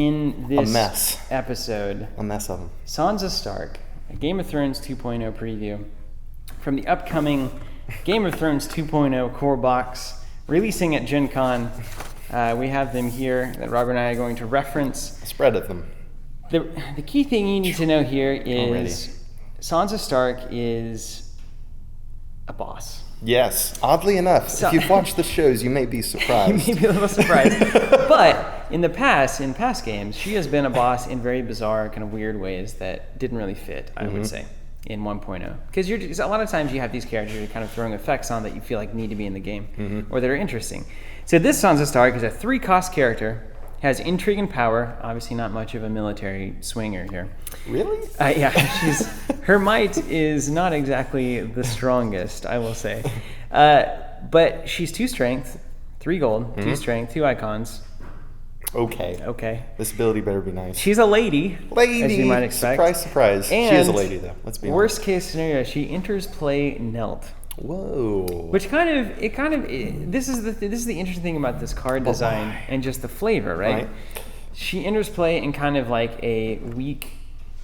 in this episode. A mess of them. Sansa Stark, a Game of Thrones 2.0 preview from the upcoming Game of Thrones 2.0 core box releasing at Gen Con. We have them here that Robert and I are going to reference. A spread of them. The key thing you need to know here is Sansa Stark is a boss. Yes, oddly enough, if you've watched the shows, you may be surprised. You may be a little surprised. But in past games, she has been a boss in very bizarre, kind of weird ways that didn't really fit, I would say, in 1.0. Because a lot of times you have these characters you're kind of throwing effects on that you feel like need to be in the game, or that are interesting. So this Sansa Stark is a 3-cost character, has intrigue and power, obviously not much of a military swinger here. Really? Yeah, her might is not exactly the strongest, I will say. But she's 2 strength, 3 gold, 2 strength, 2 icons. Okay. This ability better be nice. She's a lady, as you might expect. Surprise, surprise. And she is a lady, though. Let's be honest. Worst case scenario, she enters play Nelt. Whoa. Which this is the interesting thing about this card design and just the flavor, right? She enters play in kind of like a weak,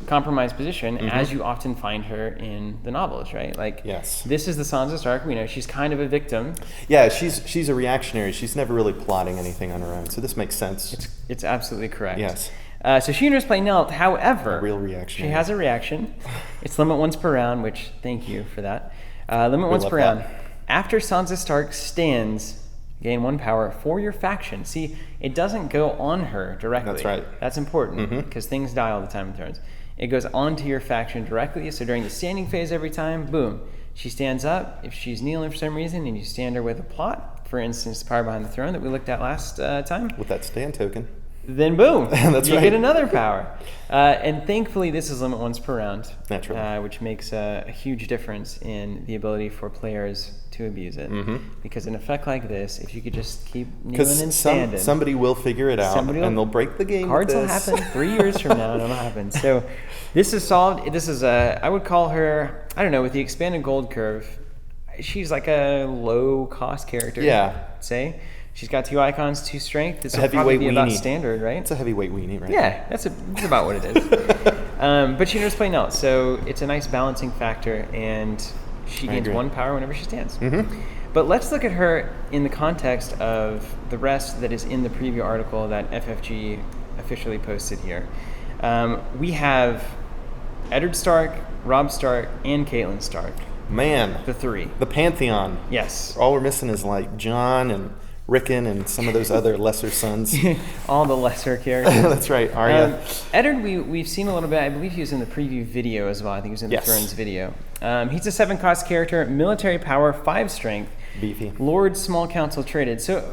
compromised position, as you often find her in the novels, right? Like, this is the Sansa Stark. We know she's kind of a victim. Yeah, she's a reactionary. She's never really plotting anything on her own, so this makes sense. It's absolutely correct. Yes. So she enters play Nelt. However, a real reactionary. She has a reaction. It's limit once per round, which thank you for that. Limit once per round. After Sansa Stark stands, gain 1 power for your faction. See, it doesn't go on her directly. That's right. That's important because things die all the time in Thrones. It goes onto your faction directly. So during the standing phase every time, boom, she stands up. If she's kneeling for some reason and you stand her with a plot, for instance, the Power Behind the Throne that we looked at last time. With that stand token. Then boom, you get another power. And thankfully, this is limit once per round. Naturally. Which makes a huge difference in the ability for players to abuse it. Because an effect like this, if you could just keep kneeling and standing. Somebody will figure it out, and they'll break the game. Cards will happen 3 years from now, and it'll happen. So this is solved. This is I would call her, I don't know, with the expanded gold curve, she's like a low-cost character. Yeah. Say. She's got 2 icons, 2 strength. This will probably be about standard, right? It's a heavyweight weenie, right? Yeah, that's about what it is. But she knows play Nelt, so it's a nice balancing factor, and she gains 1 power whenever she stands. But let's look at her in the context of the rest that is in the preview article that FFG officially posted here. We have Eddard Stark, Robb Stark, and Catelyn Stark. Man. The 3. The Pantheon. Yes. All we're missing is like Jon and Rickon and some of those other lesser sons. All the lesser characters. That's right, Arya. Eddard, we've seen a little bit. I believe he was in the preview video as well. I think he was in the Thrones video. He's a 7-cost character, military power, 5 strength. Beefy. Lord Small Council traded. So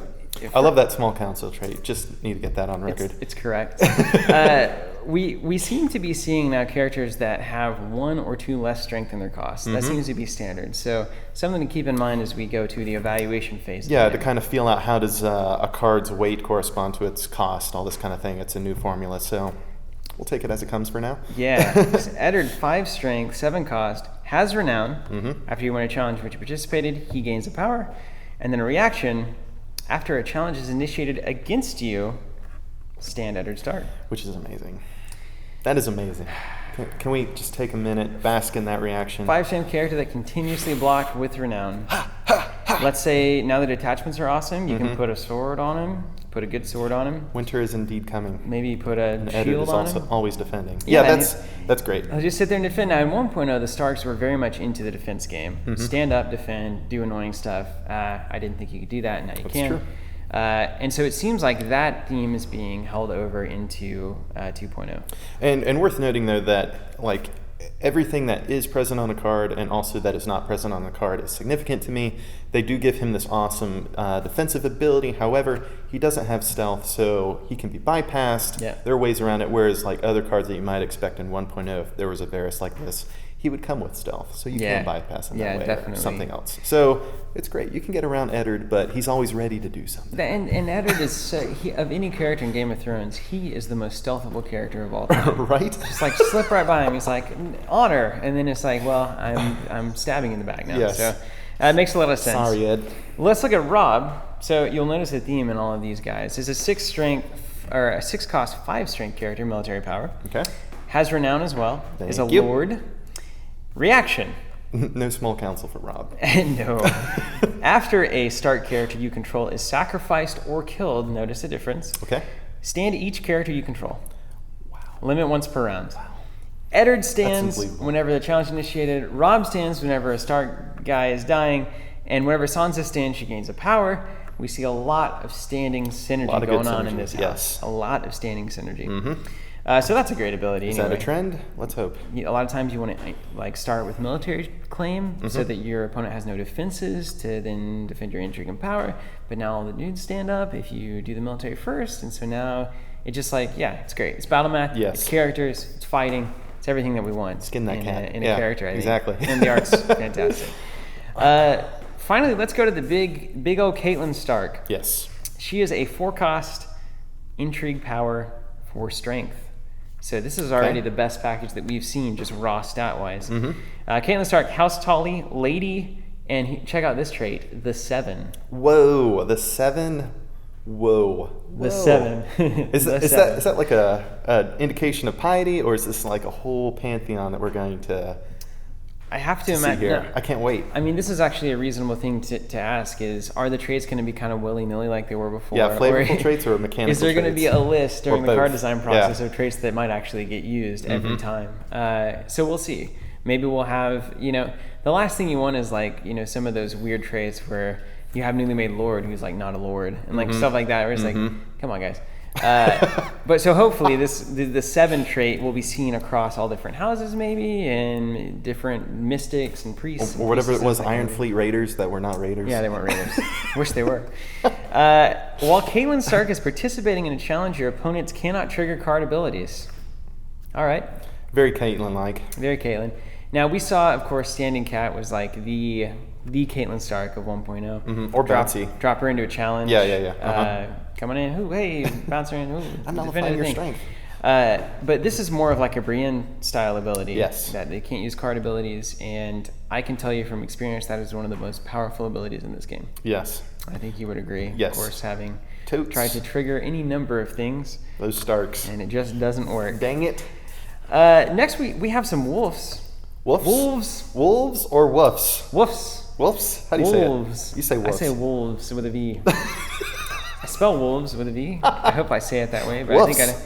I love that Small Council trait. Just need to get that on record. It's correct. We seem to be seeing now characters that have 1 or 2 less strength in their cost. That seems to be standard. So something to keep in mind as we go to the evaluation phase. Yeah, to kind of feel out how does a card's weight correspond to its cost, all this kind of thing. It's a new formula, so we'll take it as it comes for now. Yeah. Eddard, 5 strength, 7 cost, has renown. After you win a challenge in which you participated, he gains a power. And then a reaction, after a challenge is initiated against you, stand Eddard Stark. Which is amazing. That is amazing. Can we just take a minute, bask in that reaction? 5 strength character that continuously blocked with renown. Let's say now that attachments are awesome, you can put a sword on him, put a good sword on him. Winter is indeed coming. Maybe put a and shield Eddard is on also him. always defending. Yeah, that's great. I'll just sit there and defend. Now, in 1.0, the Starks were very much into the defense game. Stand up, defend, do annoying stuff. I didn't think you could do that, and now you can. True. And so it seems like that theme is being held over into 2.0. And worth noting, though, that like everything that is present on the card and also that is not present on the card is significant to me. They do give him this awesome defensive ability. However, he doesn't have stealth, so he can be bypassed. Yeah. There are ways around it, whereas like other cards that you might expect in 1.0, if there was a Varys like this, he would come with stealth, so you can bypass him that way definitely. or something else. So it's great. You can get around Eddard, but he's always ready to do something. And Eddard is, of any character in Game of Thrones, he is the most stealthable character of all time. Right? Just like slip right by him. He's like, honor. And then it's like, well, I'm stabbing in the back now. Yes. So it makes a lot of sense. Sorry, Ed. Let's look at Robb. So you'll notice a theme in all of these guys. It's a 6 strength, or a 6-cost 5-strength character, military power. Okay. Has renown as well. Is a Thank you. lord. Reaction. No small counsel for Rob. No. After a start character you control is sacrificed or killed, notice the difference. Okay. Stand each character you control. Wow. Limit once per round. Eddard stands unbelievable. whenever the challenge is initiated. Rob stands whenever a start guy is dying. And whenever Sansa stands, she gains a power. We see a lot of standing synergy of going good on in synergy, this house. yes. A lot of standing synergy. So that's a great ability. Is anyway. that a trend? Let's hope. A lot of times you want to like start with military claim so that your opponent has no defenses to then defend your intrigue and power. But now all the dudes stand up if you do the military first, and so now it just it's great. It's battle map. Yes. It's characters. It's fighting. It's everything that we want. Skin that cat. in a Yeah, character. I think. exactly. And the art's fantastic. Finally, let's go to the big old Caitlyn Stark. Yes. She is a 4-cost intrigue power for strength. So this is already the best package that we've seen, just raw stat-wise. Caitlyn Stark, House Tully, Lady, and check out this trait, the 7. Whoa, the 7. Whoa. The 7. Is The 7. that like a indication of piety, or is this like a whole pantheon that we're going to I have to see imagine. here? I can't wait. I mean, this is actually a reasonable thing to ask: is are the traits going to be kind of willy-nilly like they were before? Yeah, flavorful Or traits or mechanical is there going to traits? be a list during Or the card both. design process of traits that might actually get used every time? So we'll see. Maybe we'll have, the last thing you want is like, some of those weird traits where you have newly made lord who's like not a lord and like stuff like that where it's like, come on guys. But so hopefully the 7 trait will be seen across all different houses maybe and different mystics and priests. Or whatever it was, Iron Iron Fleet Raiders that were not Raiders. Yeah, they weren't Raiders. Wish they were. While Caitlyn Stark is participating in a challenge, your opponents cannot trigger card abilities. All right. Very Caitlyn-like. Very Caitlyn. Now, we saw, of course, Standing Cat was like the Caitlyn Stark of 1.0. Or bouncy. Drop her into a challenge. Yeah. Come on in. Ooh, hey, bounce her in. Ooh, I'm defend nullifying your anything. strength. But this is more of like a Brienne style ability. Yes. That they can't use card abilities, and I can tell you from experience that is one of the most powerful abilities in this game. Yes. I think you would agree. Yes. Of course, having Totes. tried to trigger any number of things, Those Starks. and it just doesn't work. Dang it. Next, we have some wolves. Wolves? Wolves. Wolves or woofs? Woofs. Wolves? How do you say Wolves. it? You say wolves. I say wolves with a V. I spell wolves with a V. I hope I say it that way, but I think Woofs.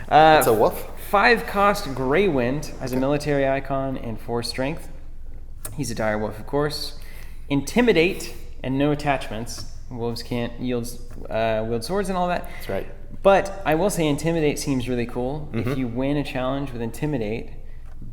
I It's a woof. 5-cost Grey Wind as a military icon and 4 strength. He's a dire wolf, of course. Intimidate and no attachments. Wolves can't wield swords and all that. That's right. But I will say Intimidate seems really cool. If you win a challenge with Intimidate,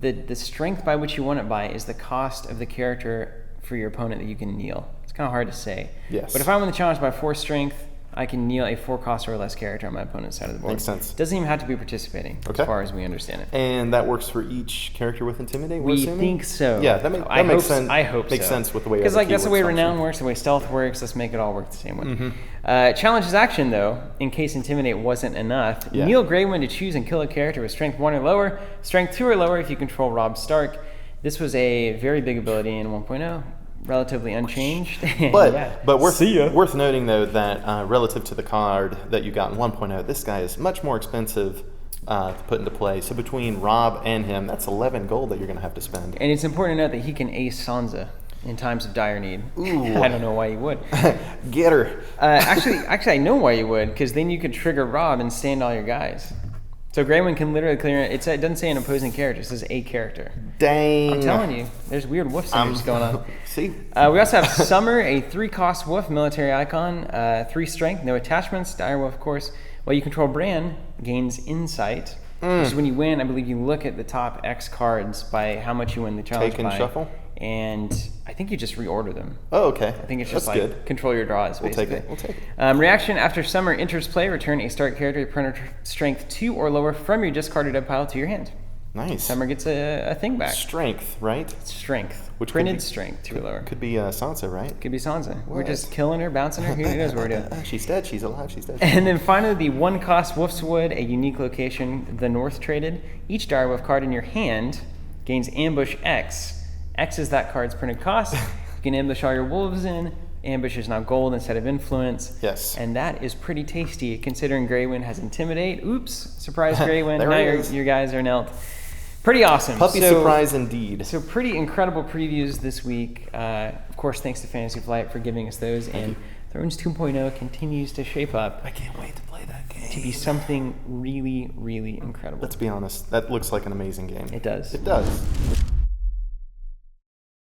the strength by which you won it by is the cost of the character for your opponent that you can kneel. It's kind of hard to say. Yes. But if I win the challenge by 4 strength, I can kneel a 4-cost or less character on my opponent's side of the board. Makes sense. Doesn't even have to be participating, Okay. as far as we understand it. And that works for each character with Intimidate, we're We assuming? think so. Yeah, that makes sense. I hope Makes so. sense with the way Because other that's the way keywords Renown function. works, the way Stealth works. Let's make it all work the same way. Challenge is action, though, in case Intimidate wasn't enough. Yeah. Kneel Greywind to choose and kill a character with Strength 1 or lower, Strength 2 or lower if you control Robb Stark. This was a very big ability in 1.0, relatively unchanged. But Yeah. but worth See ya. worth noting though that relative to the card that you got in 1.0, this guy is much more expensive to put into play. So between Rob and him, that's 11 gold that you're going to have to spend. And it's important to note that he can ace Sansa in times of dire need. Ooh. I don't know why he would. Get her. Actually, I know why you would, because then you could trigger Rob and stand all your guys. So Greywind can literally clear it. It doesn't say an opposing character. It says a character. Dang. I'm telling you, there's weird wolf synergies going on. See? We also have Summer, a 3-cost wolf, military icon, 3 strength, no attachments, dire wolf, of course. While you control Bran, gains insight. Which is when you win, I believe you look at the top X cards by how much you win the challenge Take and by. shuffle? And I think you just reorder them. Oh, okay. I think it's just That's like good. control your draws, We'll basically. take it. We'll take it. Reaction: after Summer enters play, return a start character with printer strength 2 or lower from your discarded up pile to your hand. Nice. Summer gets a thing back. Strength, right? Strength. Which could Printed be- strength 2 or lower. Could be Sansa, right? Could be Sansa. We're What? just killing her, bouncing her. Who knows what we're doing? She's dead. She's alive. She's dead. And then finally, the 1-cost Wolfswood, a unique location, the North traded. Each direwolf card in your hand gains Ambush X. X is that card's printed cost. You can ambush all your wolves in Ambush is now gold instead of influence. Yes. And that is pretty tasty considering Greywind has Intimidate. Oops, surprise Greywind. There Now it is. your guys are knelt. Pretty awesome. Puppy So- surprise indeed. So pretty incredible previews this week. Of course, thanks to Fantasy Flight for giving us those. And Thrones 2.0 continues to shape up I can't wait to play that game. to be something really, really incredible. Let's be honest, that looks like an amazing game. It does. It does.